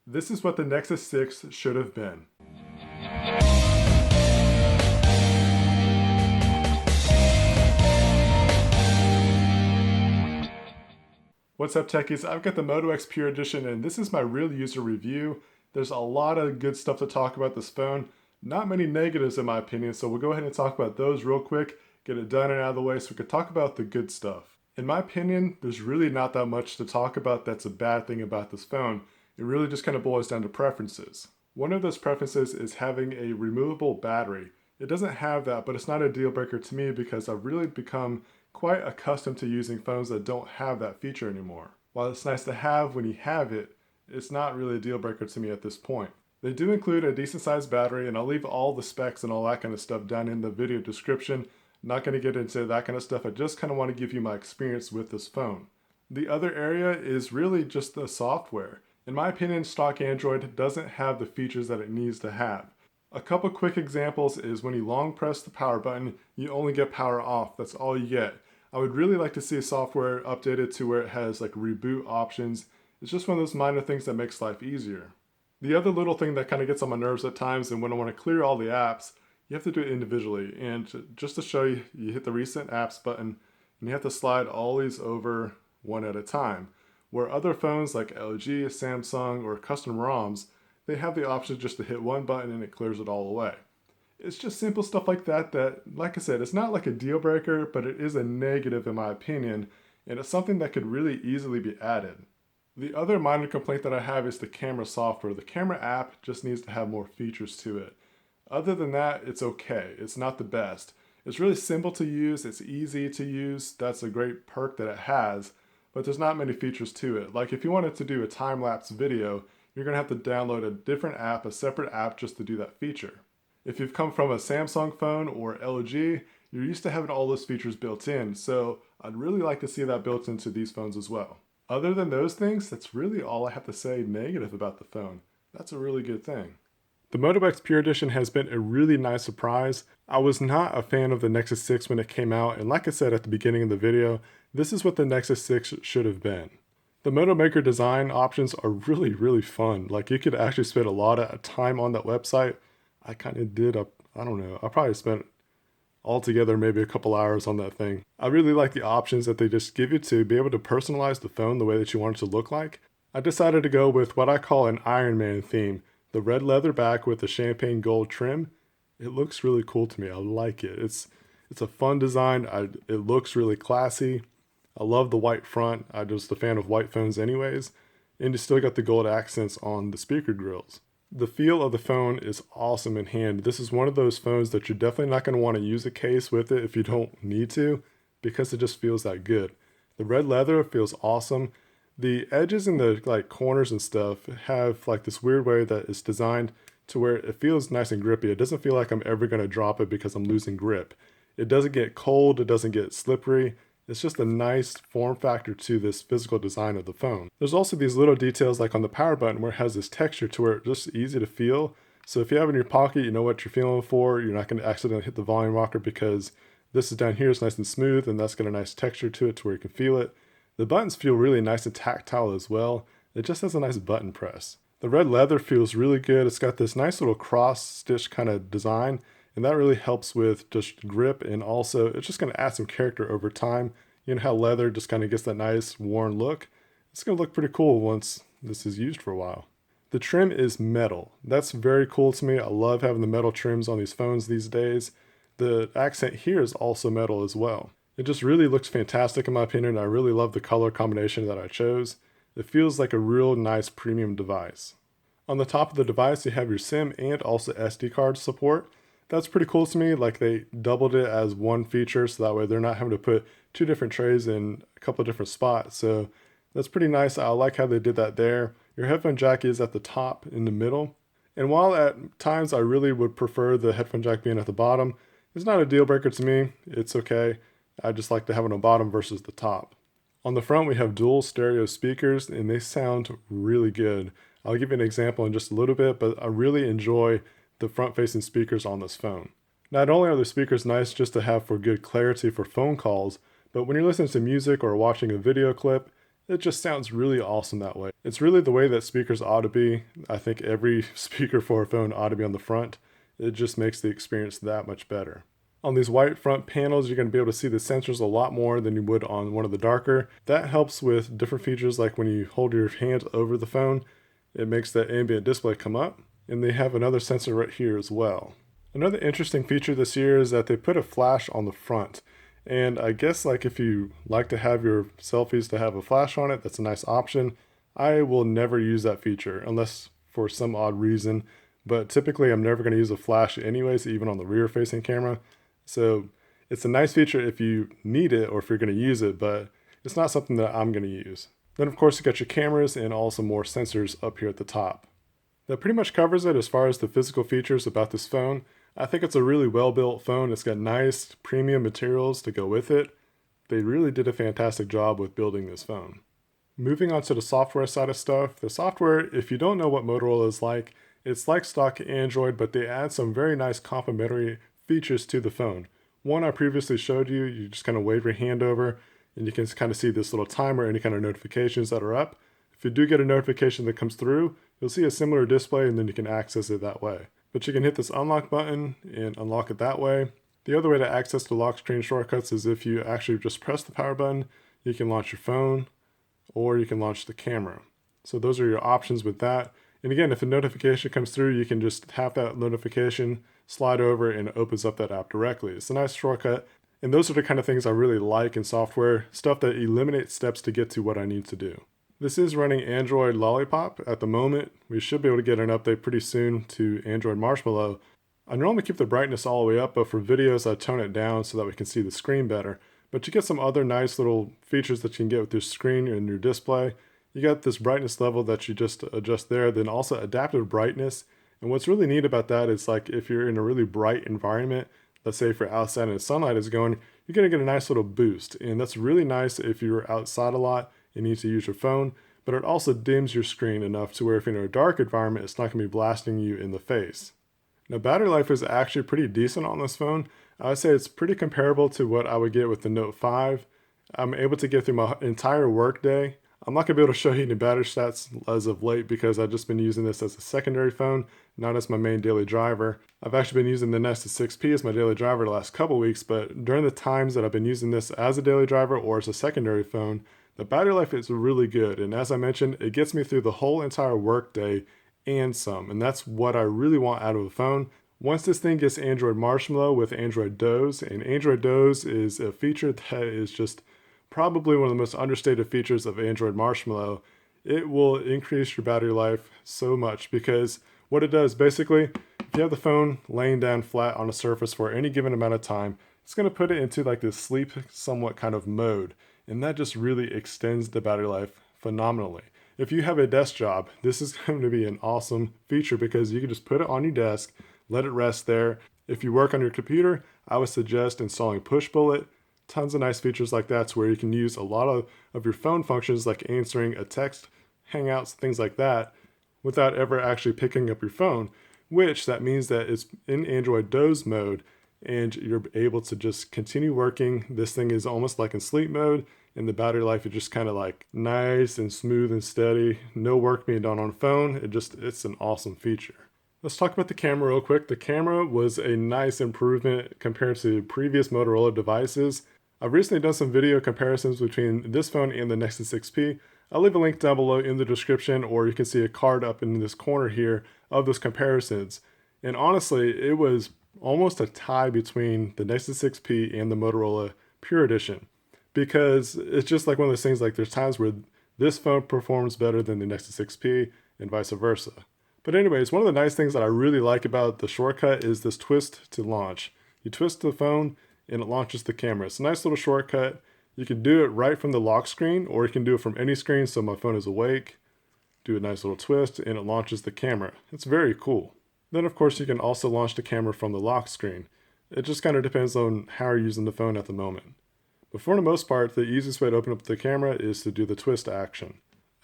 This is what the Nexus 6 should have been. What's up techies, I've got the Moto X Pure Edition and this is my real user review. There's a lot of good stuff to talk about this phone, not many negatives in my opinion, so we'll go ahead and talk about those real quick, get it done and out of the way so we can talk about the good stuff. In my opinion, there's really not that much to talk about that's a bad thing about this phone. It really just kind of boils down to preferences. One of those preferences is having a removable battery. It doesn't have that, but it's not a deal breaker to me because I've really become quite accustomed to using phones that don't have that feature anymore. While it's nice to have when you have it, it's not really a deal breaker to me at this point. They do include a decent sized battery and I'll leave all the specs and all that kind of stuff down in the video description. I'm not going to get into that kind of stuff, I just kind of want to give you my experience with this phone. The other area is really just the software. In my opinion, stock Android doesn't have the features that it needs to have. A couple quick examples is when you long press the power button, you only get power off, that's all you get. I would really like to see software updated to where it has like reboot options. It's just one of those minor things that makes life easier. The other little thing that kind of gets on my nerves at times, and when I want to clear all the apps, you have to do it individually. And just to show you, you hit the recent apps button and you have to slide all these over one at a time. Where other phones like LG, Samsung, or custom ROMs, they have the option just to hit one button and it clears it all away. It's just simple stuff like that that, like I said, it's not like a deal breaker, but it is a negative in my opinion, and it's something that could really easily be added. The other minor complaint that I have is the camera software. The camera app just needs to have more features to it. Other than that, it's okay. It's not the best. It's really simple to use, it's easy to use, that's a great perk that it has, but there's not many features to it. Like if you wanted to do a time-lapse video, you're gonna have to download a different app, a separate app just to do that feature. If you've come from a Samsung phone or LG, you're used to having all those features built in, so I'd really like to see that built into these phones as well. Other than those things, that's really all I have to say negative about the phone. That's a really good thing. The Moto X Pure Edition has been a really nice surprise. I was not a fan of the Nexus 6 when it came out, and like I said at the beginning of the video, this is what the Nexus 6 should have been. The Moto Maker design options are really fun. Like you could actually spend a lot of time on that website. I kind of did, I don't know, I probably spent altogether maybe a couple hours on that thing. I really like the options that they just give you to be able to personalize the phone the way that you want it to look like. I decided to go with what I call an Iron Man theme. The red leather back with the champagne gold trim. It looks really cool to me. I like it. It's a fun design. It looks really classy. I love the white front. I'm just a fan of white phones anyways. And you still got the gold accents on the speaker grills. The feel of the phone is awesome in hand. This is one of those phones that you're definitely not going to want to use a case with it if you don't need to, because it just feels that good. The red leather feels awesome. The edges and the corners and stuff have like this weird way that it's designed to where it feels nice and grippy. It doesn't feel like I'm ever going to drop it because I'm losing grip. It doesn't get cold, it doesn't get slippery. It's just a nice form factor to this physical design of the phone. There's also these little details like on the power button where it has this texture to where it's just easy to feel. So if you have it in your pocket, you know what you're feeling for. You're not going to accidentally hit the volume rocker because this is down here, it's nice and smooth, and that's got a nice texture to it to where you can feel it. The buttons feel really nice and tactile as well. It just has a nice button press. The red leather feels really good. It's got this nice little cross stitch kind of design, and that really helps with just grip, and also it's just going to add some character over time. You know how leather just kind of gets that nice worn look? It's going to look pretty cool once this is used for a while. The trim is metal. That's very cool to me. I love having the metal trims on these phones these days. The accent here is also metal as well. It just really looks fantastic in my opinion. I really love the color combination that I chose. It feels like a real nice premium device. On the top of the device, you have your SIM and also SD card support. That's pretty cool to me. Like they doubled it as one feature so that way they're not having to put two different trays in a couple of different spots. So that's pretty nice. I like how they did that there. Your headphone jack is at the top in the middle. And while at times I really would prefer the headphone jack being at the bottom, it's not a deal breaker to me. It's okay. I just like to have it on the bottom versus the top. On the front, we have dual stereo speakers and they sound really good. I'll give you an example in just a little bit, but I really enjoy the front-facing speakers on this phone. Not only are the speakers nice just to have for good clarity for phone calls, but when you're listening to music or watching a video clip, It just sounds really awesome that way. It's really the way that speakers ought to be. I think every speaker for a phone ought to be on the front. It just makes the experience that much better. On these white front panels, you're going to be able to see the sensors a lot more than you would on one of the darker. That helps with different features like when you hold your hand over the phone, it makes that ambient display come up. And they have another sensor right here as well. Another interesting feature this year is that they put a flash on the front. And I guess like if you like to have your selfies to have a flash on it, that's a nice option. I will never use that feature unless for some odd reason, but typically I'm never going to use a flash anyways, even on the rear facing camera. So it's a nice feature if you need it or if you're going to use it, but it's not something that I'm going to use. Then of course you got your cameras and also more sensors up here at the top. That pretty much covers it as far as the physical features about this phone. I think it's a really well-built phone. It's got nice premium materials to go with it. They really did a fantastic job with building this phone. Moving on to the software side of stuff. The software, if you don't know what Motorola is like, it's like stock Android, but they add some very nice complementary features to the phone. One I previously showed you, you just kind of wave your hand over and you can kind of see this little timer, any kind of notifications that are up. If you do get a notification that comes through, you'll see a similar display and then you can access it that way. But you can hit this unlock button and unlock it that way. The other way to access the lock screen shortcuts is if you actually just press the power button, you can launch your phone or you can launch the camera. So those are your options with that. And again, if a notification comes through, you can just have that notification slide over and it opens up that app directly. It's a nice shortcut. And those are the kind of things I really like in software, stuff that eliminates steps to get to what I need to do. This is running Android Lollipop at the moment. We should be able to get an update pretty soon to Android Marshmallow. I normally keep the brightness all the way up, but for videos I tone it down so that we can see the screen better. But you get some other nice little features that you can get with your screen and your display. You got this brightness level that you just adjust there, then also adaptive brightness. And what's really neat about that is like if you're in a really bright environment, let's say if you're outside and the sunlight is going, you're going to get a nice little boost. And that's really nice if you're outside a lot. You need to use your phone, but it also dims your screen enough to where if you're in a dark environment, it's not going to be blasting you in the face. Now, battery life is actually pretty decent on this phone. I would say it's pretty comparable to what I would get with the Note 5. I'm able to get through my entire workday. I'm not going to be able to show you any battery stats as of late because I've just been using this as a secondary phone, not as my main daily driver. I've actually been using the Nexus 6P as my daily driver the last couple weeks, but during the times that I've been using this as a daily driver or as a secondary phone, the battery life is really good, and as I mentioned, it gets me through the whole entire workday and some, and that's what I really want out of a phone. Once this thing gets Android Marshmallow with Android Doze, and Android Doze is a feature that is just probably one of the most understated features of Android Marshmallow, it will increase your battery life so much because what it does basically, if you have the phone laying down flat on a surface for any given amount of time, it's going to put it into like this sleep somewhat kind of mode. And that just really extends the battery life phenomenally. If you have a desk job, this is going to be an awesome feature because you can just put it on your desk, let it rest there. If you work on your computer, I would suggest installing Push Bullet. Tons of nice features like that to where you can use a lot of your phone functions like answering a text, hangouts, things like that without ever actually picking up your phone, which that means that it's in Android Doze mode and you're able to just continue working. This thing is almost like in sleep mode, and the battery life is just kind of like nice and smooth and steady. No work being done on a phone. It's an awesome feature. Let's talk about the camera real quick. The camera was a nice improvement compared to previous Motorola devices. I've recently done some video comparisons between this phone and the Nexus 6P. I'll leave a link down below in the description, or you can see a card up in this corner here of those comparisons. And honestly, it was almost a tie between the Nexus 6P and the Motorola Pure Edition, because it's just like one of those things, like there's times where this phone performs better than the Nexus 6P and vice versa. But anyways, one of the nice things that I really like about the shortcut is this twist to launch. You twist the phone and it launches the camera. It's a nice little shortcut. You can do it right from the lock screen, or you can do it from any screen so my phone is awake. Do a nice little twist and it launches the camera. It's very cool. Then of course you can also launch the camera from the lock screen. It just kind of depends on how you're using the phone at the moment. But for the most part, the easiest way to open up the camera is to do the twist action.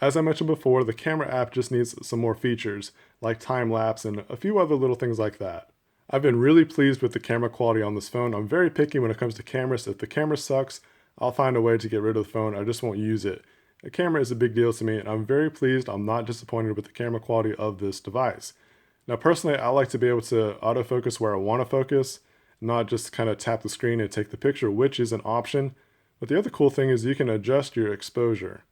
As I mentioned before, the camera app just needs some more features, like time lapse and a few other little things like that. I've been really pleased with the camera quality on this phone. I'm very picky when it comes to cameras. If the camera sucks, I'll find a way to get rid of the phone. I just won't use it. A camera is a big deal to me, and I'm very pleased I'm not disappointed with the camera quality of this device. Now personally, I like to be able to autofocus where I want to focus, not just kind of tap the screen and take the picture, which is an option. But the other cool thing is you can adjust your exposure.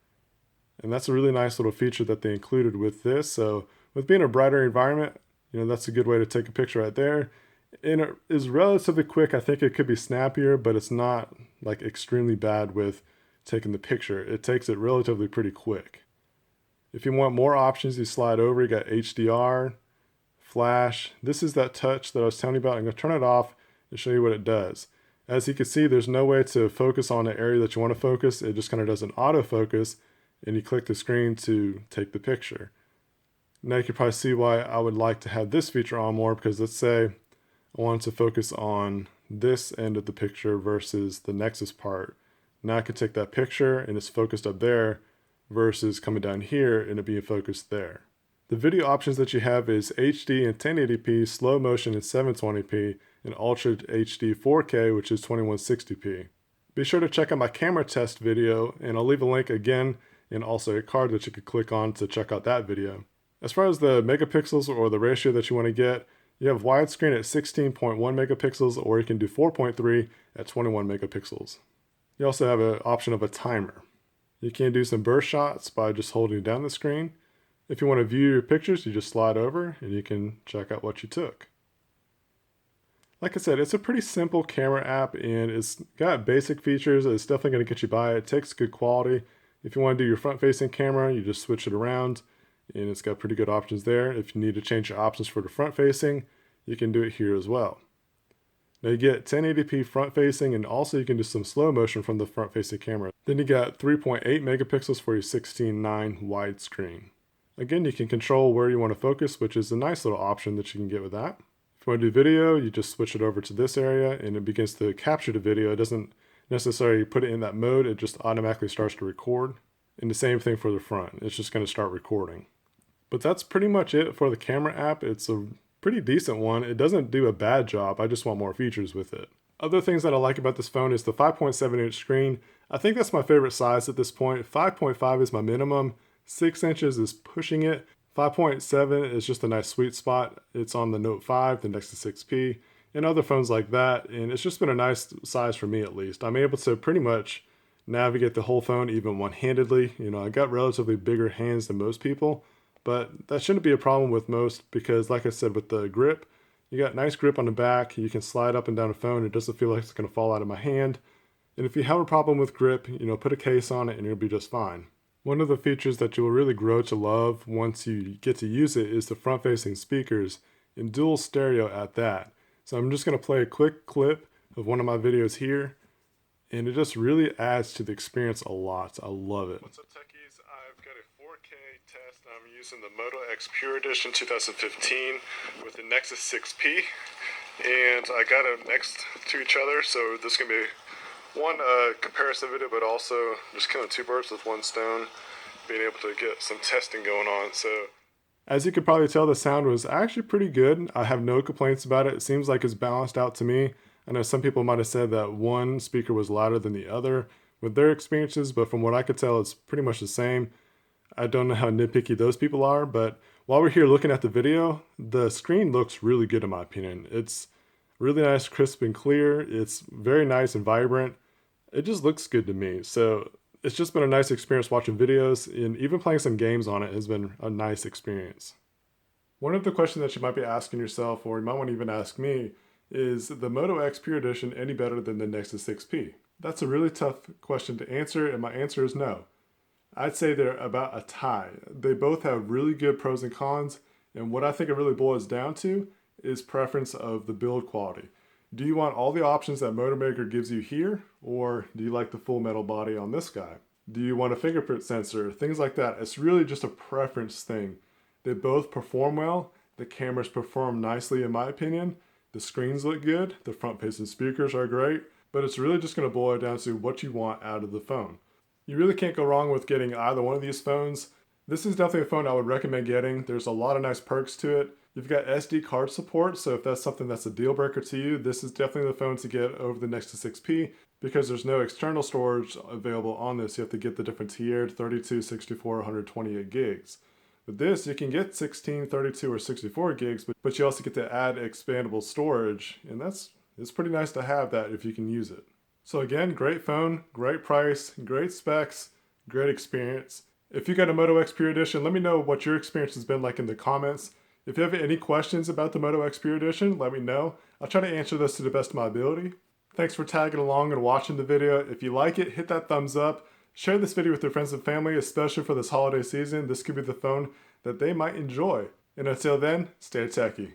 And that's a really nice little feature that they included with this. So with being a brighter environment, that's a good way to take a picture right there. And it is relatively quick. I think it could be snappier, but it's not like extremely bad with taking the picture. It takes it relatively pretty quick. If you want more options, you slide over. You got HDR, flash. This is that touch that I was telling you about. I'm going to turn it off and show you what it does. As you can see, there's no way to focus on the area that you want to focus. It just kind of does an autofocus, and you click the screen to take the picture. Now you can probably see why I would like to have this feature on more, because let's say I wanted to focus on this end of the picture versus the Nexus part. Now I can take that picture and it's focused up there versus coming down here and it being focused there. The video options that you have is HD and 1080p, slow motion in 720p, and Ultra HD 4K, which is 2160p. Be sure to check out my camera test video, and I'll leave a link again and also a card that you could click on to check out that video. As far as the megapixels or the ratio that you want to get, you have widescreen at 16.1 megapixels, or you can do 4.3 at 21 megapixels. You also have an option of a timer. You can do some burst shots by just holding down the screen. If you want to view your pictures, you just slide over and you can check out what you took. Like I said, it's a pretty simple camera app and it's got basic features. It's definitely going to get you by. It takes good quality. If you want to do your front-facing camera, you just switch it around and it's got pretty good options there. If you need to change your options for the front-facing, you can do it here as well. Now you get 1080p front-facing, and also you can do some slow motion from the front-facing camera. Then you got 3.8 megapixels for your 16:9 widescreen. Again, you can control where you want to focus, which is a nice little option that you can get with that. If you want to do video, you just switch it over to this area and it begins to capture the video. It doesn't necessarily put it in that mode, it just automatically starts to record. And the same thing for the front, it's just going to start recording. But that's pretty much it for the camera app. It's a pretty decent one. It doesn't do a bad job, I just want more features with it. Other things that I like about this phone is the 5.7-inch screen. I think that's my favorite size at this point. 5.5 is my minimum. 6 inches is pushing it. 5.7 is just a nice sweet spot. It's on the Note 5, the Nexus 6P, and other phones like that, and it's just been a nice size for me at least. I'm able to pretty much navigate the whole phone even one-handedly. I got relatively bigger hands than most people, but that shouldn't be a problem with most because, like I said, with the grip, you got nice grip on the back. You can slide up and down the phone. It doesn't feel like it's going to fall out of my hand. And if you have a problem with grip, put a case on it and you'll be just fine. One of the features that you will really grow to love once you get to use it is the front-facing speakers, and dual stereo at that. So I'm just going to play a quick clip of one of my videos here, and it just really adds to the experience a lot. I love it. What's up, techies? I've got a 4K test. I'm using the Moto X Pure Edition 2015 with the Nexus 6P, and I got them next to each other, so this is going to be one comparison video, but also just killing two birds with one stone, being able to get some testing going on. So as you could probably tell, the sound was actually pretty good. I have no complaints about it. It seems like it's balanced out to me. I know some people might have said that one speaker was louder than the other with their experiences, but from what I could tell, it's pretty much the same. I don't know how nitpicky those people are, but while we're here looking at the video, the screen looks really good in my opinion. It's really nice, crisp and clear. It's very nice and vibrant. It just looks good to me. So it's just been a nice experience watching videos, and even playing some games on it has been a nice experience. One of the questions that you might be asking yourself, or you might want to even ask me, is the Moto X Pure Edition any better than the Nexus 6P? That's a really tough question to answer, and my answer is no. I'd say they're about a tie. They both have really good pros and cons, and what I think it really boils down to is preference of the build quality. Do you want all the options that Motor Maker gives you here, or do you like the full metal body on this guy? Do you want a fingerprint sensor? Things like that. It's really just a preference thing. They both perform well. The cameras perform nicely in my opinion. The screens look good. The front-facing speakers are great. But it's really just going to boil down to what you want out of the phone. You really can't go wrong with getting either one of these phones. This is definitely a phone I would recommend getting. There's a lot of nice perks to it. You've got SD card support, so if that's something that's a deal breaker to you, this is definitely the phone to get over the Nexus 6P. because there's no external storage available on this. You have to get the different tiered 32, 64, 128 gigs. With this, you can get 16, 32, or 64 gigs, but you also get to add expandable storage, and it's pretty nice to have that if you can use it. So again, great phone, great price, great specs, great experience. If you got a Moto X Pure Edition, let me know what your experience has been like in the comments. If you have any questions about the Moto X Pure Edition, let me know. I'll try to answer those to the best of my ability. Thanks for tagging along and watching the video. If you like it, hit that thumbs up. Share this video with your friends and family, especially for this holiday season. This could be the phone that they might enjoy. And until then, stay techie.